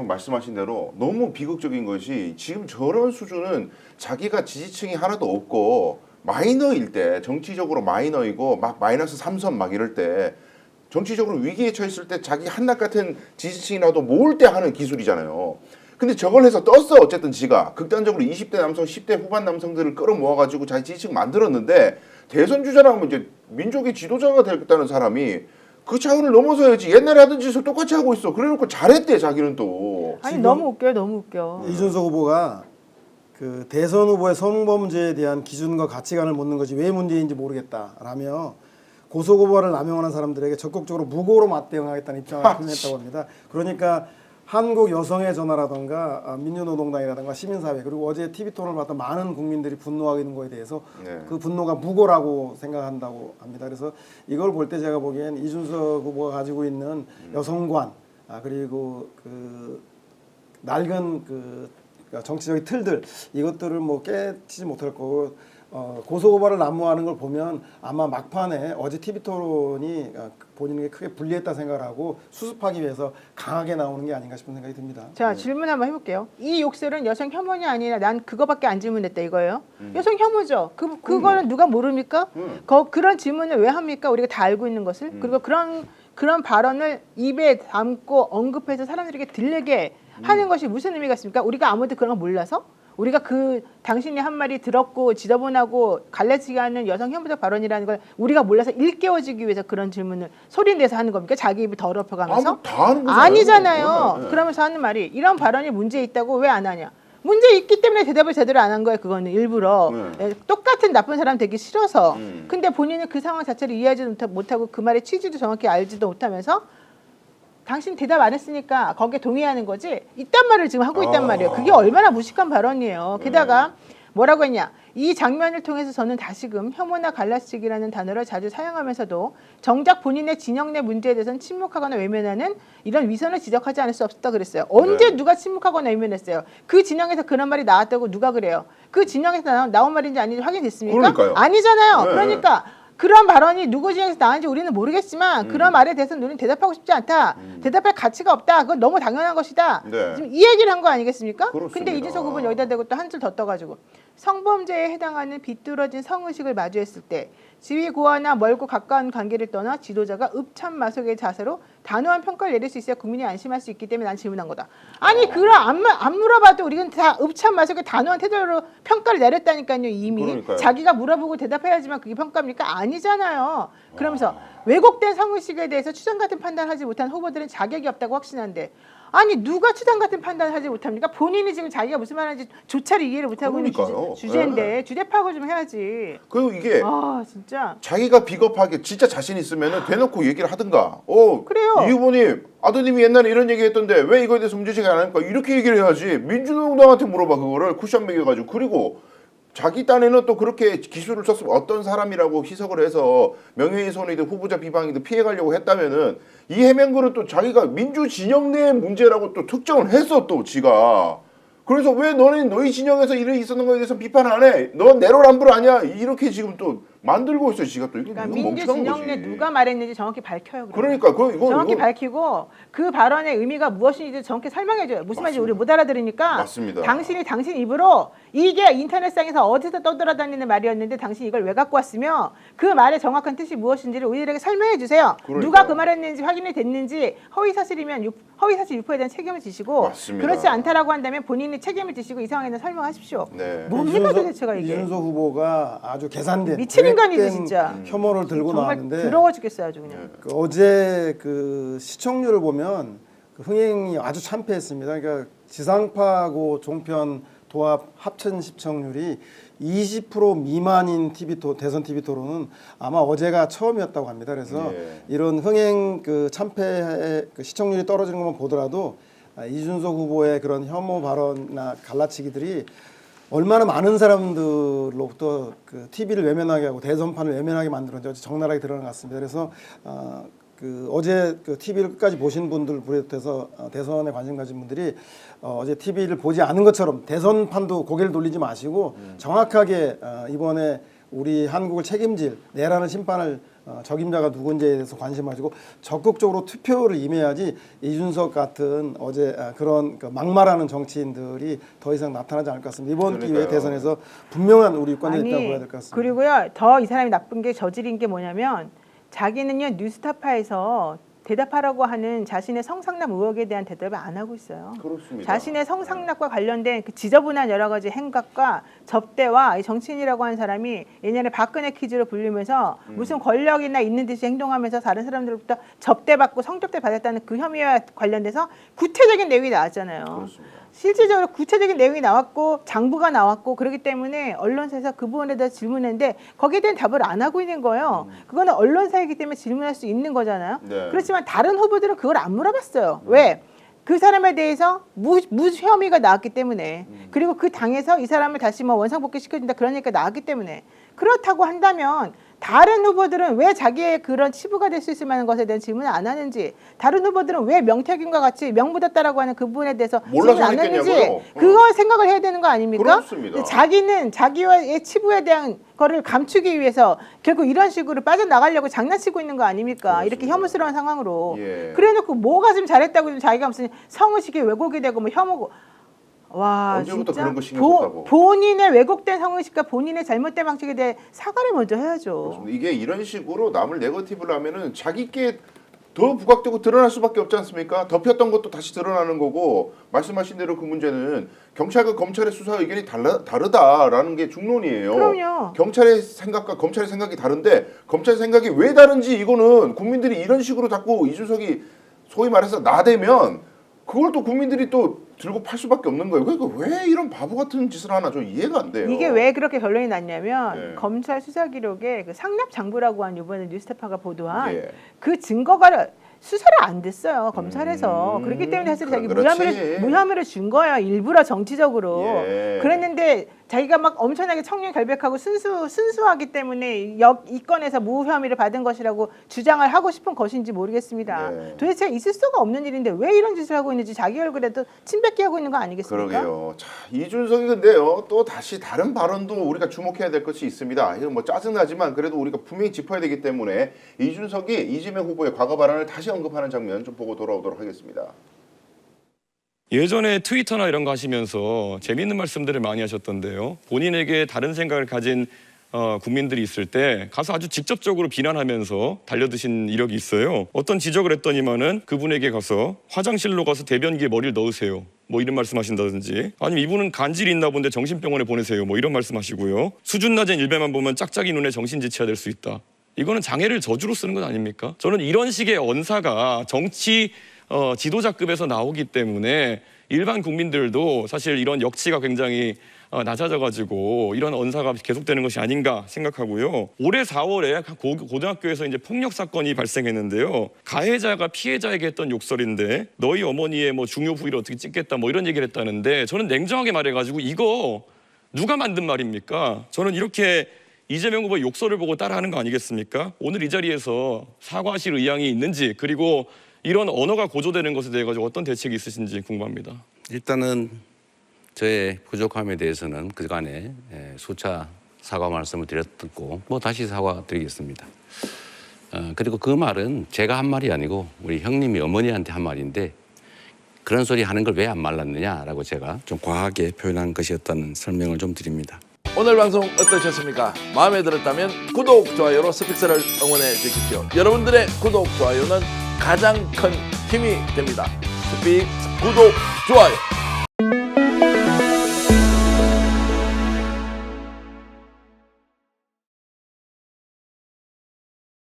방금 말씀하신 대로 너무 비극적인 것이 지금 저런 수준은 자기가 지지층이 하나도 없고 마이너일 때 정치적으로 마이너이고 막 마이너스 3선 막 이럴 때 정치적으로 위기에 처했을 때 자기 한낱 같은 지지층이라도 모을 때 하는 기술이잖아요. 근데 저걸 해서 떴어. 어쨌든 지가 극단적으로 20대 남성, 10대 후반 남성들을 끌어모아가지고 자기 지지층 만들었는데 대선 주자라면 이제 민족의 지도자가 되겠다는 사람이 그 차원을 넘어서야지. 옛날에 하던 짓을 똑같이 하고 있어. 그래놓고 잘했대 자기는 또. 아니 너무 웃겨요, 너무 웃겨. 이준석 후보가 그 대선 후보의 성범죄에 대한 기준과 가치관을 묻는 것이 왜 문제인지 모르겠다라며 고소고발을 남용하는 사람들에게 적극적으로 무고로 맞대응하겠다는 입장을 표명했다고 합니다. 그러니까 한국 여성의 전화라든가 민주노동당이라든가 시민사회 그리고 어제 TV토론을 봤던 많은 국민들이 분노하고 있는 거에 대해서 그 분노가 무고라고 생각한다고 합니다. 그래서 이걸 볼 때 제가 보기엔 이준석 후보가 가지고 있는 여성관 그리고 그 낡은 그 정치적인 틀들 이것들을 뭐 깨치지 못할 거고 고소고발을 난무하는 걸 보면 아마 막판에 어제 TV토론이 본인에게 크게 불리했다 생각을 하고 수습하기 위해서 강하게 나오는 게 아닌가 싶은 생각이 듭니다. 자, 질문 한번 해볼게요. 이 욕설은 여성 혐오냐 아니냐 난 그거밖에 안 질문했다 이거예요. 여성 혐오죠. 그거는 누가 모릅니까? 그런 질문을 왜 합니까? 우리가 다 알고 있는 것을. 그리고 그런 발언을 입에 담고 언급해서 사람들에게 들리게 하는 것이 무슨 의미가 있습니까? 우리가 아무도 그런 거 몰라서? 우리가 당신이 한 말이 들었고 지저분하고 갈라지게 하는 여성 혐오적 발언이라는 걸 우리가 몰라서 일깨워주기 위해서 그런 질문을 소리내서 하는 겁니까? 자기 입을 더럽혀가면서? 다 하는 거잖아요. 아니잖아요. 네. 그러면서 하는 말이 이런 발언이 문제 있다고 왜 안 하냐? 문제 있기 때문에 대답을 제대로 안 한 거예요. 그거는 일부러 똑같은 나쁜 사람 되기 싫어서. 근데 본인은 그 상황 자체를 이해하지도 못하고 그 말의 취지도 정확히 알지도 못하면서 당신 대답 안 했으니까 거기에 동의하는 거지 이딴 말을 지금 하고 있단 말이에요. 그게 얼마나 무식한 발언이에요. 게다가 뭐라고 했냐. 이 장면을 통해서 저는 다시금 혐오나 갈라치기라는 단어를 자주 사용하면서도 정작 본인의 진영 내 문제에 대해서는 침묵하거나 외면하는 이런 위선을 지적하지 않을 수 없었다 그랬어요. 언제 누가 침묵하거나 외면했어요. 그 진영에서 그런 말이 나왔다고 누가 그래요. 그 진영에서 나온 말인지 아닌지 확인됐습니까? 그러니까요. 아니잖아요. 그러니까 그런 발언이 누구 진영에서 나왔는지 우리는 모르겠지만 그런 말에 대해서는 우리는 대답하고 싶지 않다. 대답할 가치가 없다. 그건 너무 당연한 것이다. 지금 이 얘기를 한 거 아니겠습니까? 그렇습니다. 근데 이준석 후보는 여기다 대고 또 한 줄 더 떠가지고 성범죄에 해당하는 비뚤어진 성의식을 마주했을 때 지위 고하나 멀고 가까운 관계를 떠나 지도자가 읍참마속의 자세로 단호한 평가를 내릴 수 있어야 국민이 안심할 수 있기 때문에 난 질문한 거다. 아니 그럼 안 물어봐도 우리는 다 읍참마속의 단호한 태도로 평가를 내렸다니까요. 이미. 그러니까요. 자기가 물어보고 대답해야지만 그게 평가입니까? 아니잖아요. 그러면서 왜곡된 성의식에 대해서 추상 같은 판단하지 못한 후보들은 자격이 없다고 확신한데 아니 누가 추상 같은 판단을 하지 못합니까? 본인이 지금 자기가 무슨 말하는지 조차를 이해를 못하고 있는 주제인데 주제 파악을 좀 해야지. 그리고 이게 진짜 자기가 비겁하게 진짜 자신 있으면은 대놓고 얘기를 하든가. 그래요. 이 후보님 아드님이 옛날에 이런 얘기했던데 왜 이거에 대해서 문제제기 안 하니까 이렇게 얘기를 해야지. 민주노동당한테 물어봐 그거를 쿠션 매겨가지고. 그리고 자기 딴에는 또 그렇게 기술을 썼으면 어떤 사람이라고 희석을 해서 명예훼손이든 후보자 비방이든 피해가려고 했다면은 이 해명글은 또 자기가 민주 진영 내 문제라고 또 특정을 했어 또 지가. 그래서 왜 너는 너희 진영에서 일이 있었는 거에 대해서 비판 안 해? 넌 내로남불 아니야? 이렇게 지금 또 만들고 있어요. 지가 또 그러니까 이건 민주 멍청한 진영 거지. 내 누가 말했는지 정확히 밝혀요. 그러니까 이거 정확히 밝히고 그 발언의 의미가 무엇인지 정확히 설명해줘요. 무슨 말인지 우리 못 알아들으니까. 맞습니다. 당신 입으로 이게 인터넷상에서 어디서 떠돌아다니는 말이었는데 당신이 이걸 왜 갖고 왔으며 그 말의 정확한 뜻이 무엇인지를 우리들에게 설명해 주세요. 그러니까요. 누가 그 말했는지 확인이 됐는지 허위사실이면 허위사실 유포에 대한 책임을 지시고 맞습니다. 그렇지 않다라고 한다면 본인이 책임을 지시고 이 상황에는 설명하십시오. 네. 뭡니까 도대체가 이게. 이준석 후보가 아주 계산된 미친 인간이지, 계획된 진짜. 혐오를 들고 정말 나왔는데 더러워 죽겠어요 아주 그냥. 어제 그 시청률을 보면 그 흥행이 아주 참패했습니다. 그러니까 지상파하고 종편 도합 합천 시청률이 20% 미만인 대선 TV 토론은 아마 어제가 처음이었다고 합니다. 그래서 이런 흥행 그 참패 그 시청률이 떨어지는 것만 보더라도 이준석 후보의 그런 혐오 발언이나 갈라치기들이 얼마나 많은 사람들로부터 그 TV를 외면하게 하고 대선판을 외면하게 만들었는지 적나라하게 드러난 것 같습니다. 그래서 그 어제 그 TV를 끝까지 보신 분들 비롯해서 대선에 관심 가진 분들이 어제 TV를 보지 않은 것처럼 대선판도 고개를 돌리지 마시고 정확하게 이번에 우리 한국을 책임질 내라는 심판을 적임자가 누군지에 대해서 관심 가지고 적극적으로 투표를 임해야지 이준석 같은 어제 그런 그 막말하는 정치인들이 더 이상 나타나지 않을 것 같습니다. 이번 그러니까요. 기회에 대선에서 분명한 우리 유권자가 있다고 봐야 될 것 같습니다. 그리고요, 더 이 사람이 나쁜 게 저지른 게 뭐냐면 자기는요 뉴스타파에서 대답하라고 하는 자신의 성상납 의혹에 대한 대답을 안 하고 있어요. 그렇습니다. 자신의 성상납과 관련된 그 지저분한 여러 가지 행각과 접대와 이 정치인이라고 하는 사람이 예전에 박근혜 퀴즈로 불리면서 무슨 권력이나 있는 듯이 행동하면서 다른 사람들로부터 접대받고 성접대 받았다는 그 혐의와 관련돼서 구체적인 내용이 나왔잖아요. 그렇습니다. 실질적으로 구체적인 내용이 나왔고 장부가 나왔고 그렇기 때문에 언론사에서 그 부분에 대해서 질문했는데 거기에 대한 답을 안 하고 있는 거예요. 그거는 언론사이기 때문에 질문할 수 있는 거잖아요. 네. 그렇지만 다른 후보들은 그걸 안 물어봤어요. 왜? 그 사람에 대해서 무 혐의가 나왔기 때문에 그리고 그 당에서 이 사람을 다시 뭐 원상복귀 시켜준다 그러니까 나왔기 때문에 그렇다고 한다면 다른 후보들은 왜 자기의 그런 치부가 될 수 있을 만한 것에 대한 질문을 안 하는지 다른 후보들은 왜 명태균과 같이 명부됐다라고 하는 그 부분에 대해서 몰라서 질문을 안 했겠냐고요? 하는지 그걸 생각을 해야 되는 거 아닙니까? 그렇습니다. 자기는 자기의 치부에 대한 거를 감추기 위해서 결국 이런 식으로 빠져나가려고 장난치고 있는 거 아닙니까? 그렇습니다. 이렇게 혐오스러운 상황으로 예. 그래놓고 뭐가 좀 잘했다고 좀 자기가 무슨 성의식이 왜곡이 되고 뭐 혐오고 와 언제부터 진짜 그런 거 신경 썼다고. 본인의 왜곡된 성의식과 본인의 잘못된 방식에 대해 사과를 먼저 해야죠. 그렇습니다. 이게 이런 식으로 남을 네거티브를 하면은 자기께 더 부각되고 드러날 수밖에 없지 않습니까? 덮였던 것도 다시 드러나는 거고 말씀하신 대로 그 문제는 경찰과 검찰의 수사 의견이 다르다라는 게 중론이에요. 그럼요. 경찰의 생각과 검찰의 생각이 다른데 검찰의 생각이 왜 다른지 이거는 국민들이 이런 식으로 자꾸 이준석이 소위 말해서 나대면 그걸 또 국민들이 또 들고 팔 수밖에 없는 거예요. 그러니까 왜 이런 바보 같은 짓을 하나 좀 이해가 안 돼요. 이게 왜 그렇게 결론이 났냐면 네. 검찰 수사 기록에 그 상납 장부라고 한 이번에 뉴스타파가 보도한 예. 그 증거가 수사를 안 됐어요 검찰에서. 그렇기 때문에 사실 자기 그렇지. 무혐의를 준 거예요 일부러 정치적으로. 예. 그랬는데 자기가 막 엄청나게 청렴 결백하고 순수하기 때문에 이 건에서 무혐의를 받은 것이라고 주장을 하고 싶은 것인지 모르겠습니다. 예. 도대체 있을 수가 없는 일인데 왜 이런 짓을 하고 있는지 자기 얼굴에도 침뱉게 하고 있는 거 아니겠습니까? 그러게요. 자, 이준석이 근데요. 또 다시 다른 발언도 우리가 주목해야 될 것이 있습니다. 이거 뭐 짜증나지만 그래도 우리가 분명히 짚어야 되기 때문에 이준석이 이재명 후보의 과거 발언을 다시 언급하는 장면 좀 보고 돌아오도록 하겠습니다. 예전에 트위터나 이런 거 하시면서 재미있는 말씀들을 많이 하셨던데요. 본인에게 다른 생각을 가진 국민들이 있을 때 가서 아주 직접적으로 비난하면서 달려드신 이력이 있어요. 어떤 지적을 했더니만은 그분에게 가서 화장실로 가서 대변기에 머리를 넣으세요. 뭐 이런 말씀하신다든지 아니면 이분은 간질이 있나 본데 정신병원에 보내세요. 뭐 이런 말씀하시고요. 수준 낮은 일배만 보면 짝짝이 눈에 정신지체가 될 수 있다. 이거는 장애를 저주로 쓰는 건 아닙니까? 저는 이런 식의 언사가 정치 지도자급에서 나오기 때문에 일반 국민들도 사실 이런 역치가 굉장히 낮아져가지고 이런 언사가 계속되는 것이 아닌가 생각하고요. 올해 4월에 고등학교에서 이제 폭력 사건이 발생했는데요. 가해자가 피해자에게 했던 욕설인데 너희 어머니의 뭐 중요 부위를 어떻게 찍겠다 뭐 이런 얘기를 했다는데 저는 냉정하게 말해가지고 이거 누가 만든 말입니까? 저는 이렇게 이재명 후보의 욕설을 보고 따라하는 거 아니겠습니까? 오늘 이 자리에서 사과하실 의향이 있는지 그리고 이런 언어가 고조되는 것에 대해 가지고 어떤 대책이 있으신지 궁금합니다. 일단은 저의 부족함에 대해서는 그간에 수차 사과 말씀을 드렸고 뭐 다시 사과드리겠습니다. 그리고 그 말은 제가 한 말이 아니고 우리 형님이 어머니한테 한 말인데 그런 소리 하는 걸 왜 안 말랐느냐라고 제가 좀 과하게 표현한 것이었다는 설명을 좀 드립니다. 오늘 방송 어떠셨습니까? 마음에 들었다면 구독, 좋아요로 스픽스를 응원해 주십시오. 여러분들의 구독, 좋아요는 가장 큰 힘이 됩니다. 스픽스 구독, 좋아요.